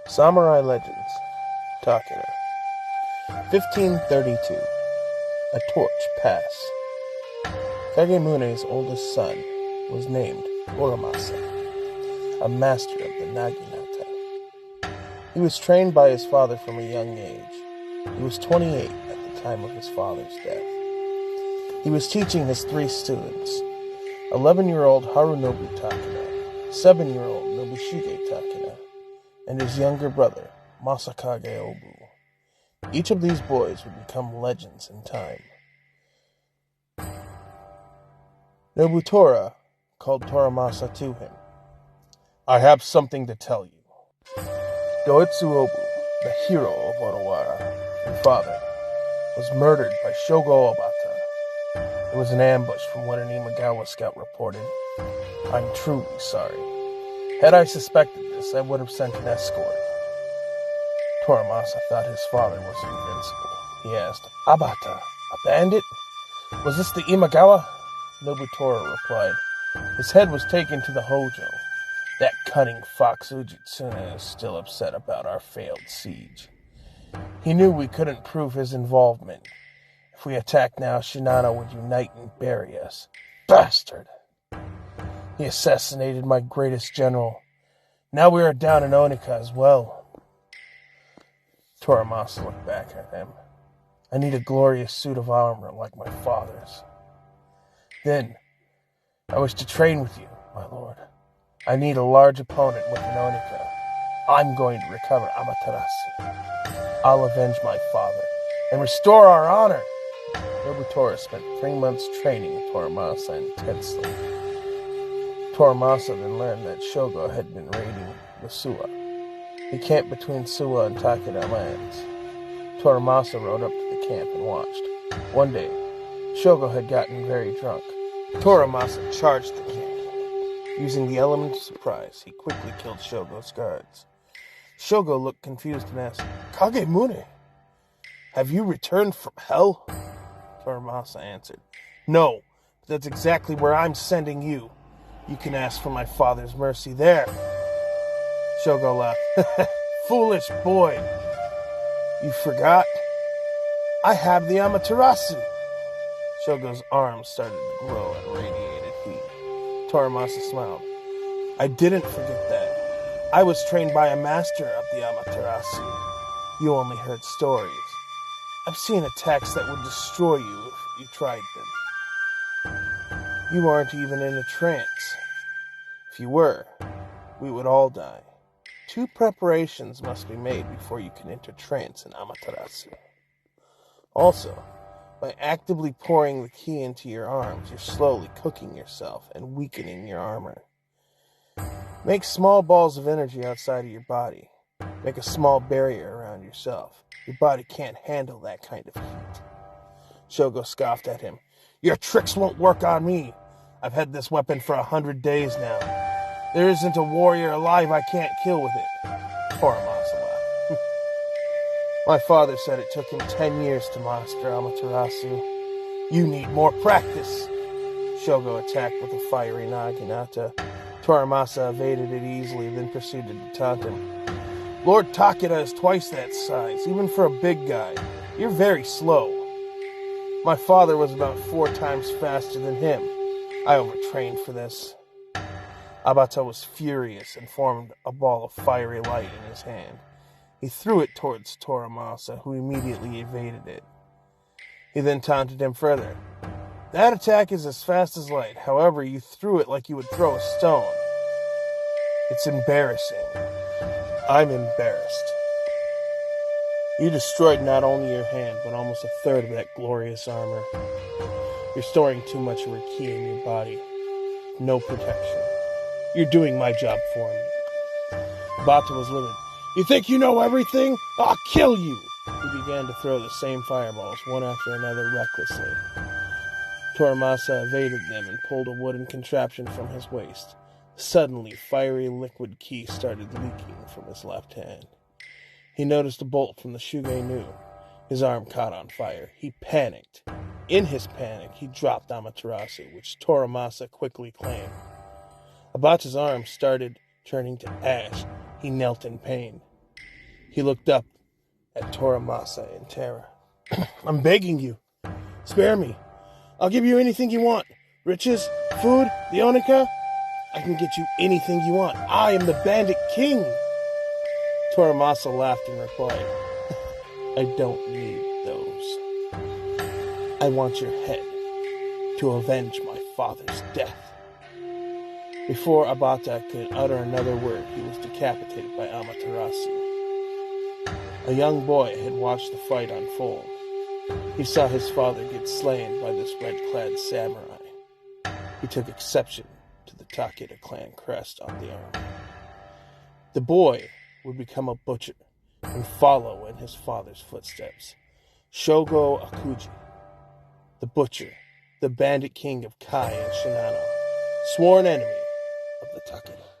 Samurai Legends, Takeda. 1532. A torch pass. Kagemune's oldest son was named Uramasa, a master of the Naginata. He was trained by his father from a young age. He was 28 at the time of his father's death. He was teaching his three students, 11-year-old Harunobu Takeda, 7-year-old Nobushige Takeda, and his younger brother, Masakage Obu. Each of these boys would become legends in time. Nobutora called Toramasa to him. "I have something to tell you. Doitsu Obu, the hero of Odawara, your father, was murdered by Shogo Obata. It was an ambush from what an Imagawa scout reported. I'm truly sorry. Had I suspected this, I would have sent an escort." Toramasa thought his father was invincible. He asked, "Abata, a bandit? Was this the Imagawa?" Nobutora replied, "His head was taken to the Hojo. That cunning fox Ujitsune is still upset about our failed siege. He knew we couldn't prove his involvement. If we attacked now, Shinano would unite and bury us. Bastard! He assassinated my greatest general. Now we are down in Onika as well." Toramasa looked back at him. "I need a glorious suit of armor like my father's. Then, I wish to train with you, my lord. I need a large opponent with an Onika. I'm going to recover Amaterasu. I'll avenge my father and restore our honor." Nobutora spent 3 months training with Toramasa intensely. Toramasa then learned that Shogo had been raiding the Suwa. He camped between Suwa and Takeda lands. Toramasa rode up to the camp and watched. One day, Shogo had gotten very drunk. Toramasa charged the camp. Using the element of surprise, he quickly killed Shogo's guards. Shogo looked confused and asked, "Kagemune, have you returned from hell?" Toramasa answered, "No, but that's exactly where I'm sending you. You can ask for my father's mercy there." Shogo laughed. "Foolish boy. You forgot? I have the Amaterasu." Shogo's arms started to glow and radiated heat. Toramasa smiled. "I didn't forget that. I was trained by a master of the Amaterasu. You only heard stories. I've seen attacks that would destroy you if you tried them. You aren't even in a trance. If you were, we would all die. 2 preparations must be made before you can enter trance in Amaterasu. Also, by actively pouring the ki into your arms, you're slowly cooking yourself and weakening your armor. Make small balls of energy outside of your body. Make a small barrier around yourself. Your body can't handle that kind of heat." Shogo scoffed at him. "Your tricks won't work on me. I've had this weapon for 100 days now. There isn't a warrior alive I can't kill with it." Toramasa laughed. "My father said it took him 10 years to master Amaterasu. You need more practice." Shogo attacked with a fiery naginata. Toramasa evaded it easily, then proceeded to taunt him. "Lord Takeda is twice that size, even for a big guy. You're very slow. My father was about 4 times faster than him. I overtrained for this." Abata was furious and formed a ball of fiery light in his hand. He threw it towards Toramasa, who immediately evaded it. He then taunted him further. "That attack is as fast as light. However, you threw it like you would throw a stone. It's embarrassing." "I'm embarrassed. You destroyed not only your hand, but almost a third of that glorious armor. You're storing too much of her ki in your body. No protection. You're doing my job for me." Bata was livid. "You think you know everything? I'll kill you!" He began to throw the same fireballs, one after another, recklessly. Toramasa evaded them and pulled a wooden contraption from his waist. Suddenly, fiery liquid ki started leaking from his left hand. He noticed a bolt from the Shugenu. His arm caught on fire. He panicked. In his panic, he dropped Amaterasu, which Toramasa quickly claimed. Abata's arm started turning to ash. He knelt in pain. He looked up at Toramasa in terror. I'm begging you. Spare me. I'll give you anything you want. Riches, food, the Onika. I can get you anything you want. I am the Bandit King. Toramasa laughed and replied, I don't need those. I want your head to avenge my father's death. Before Abata could utter another word, he was decapitated by Amaterasu. A young boy had watched the fight unfold. He saw his father get slain by this red-clad samurai. He took exception to the Takeda clan crest on the arm. The boy would become a butcher and follow in his father's footsteps. Shogo Akuji, the butcher, the bandit king of Kai and Shinano, sworn enemy of the Takeda.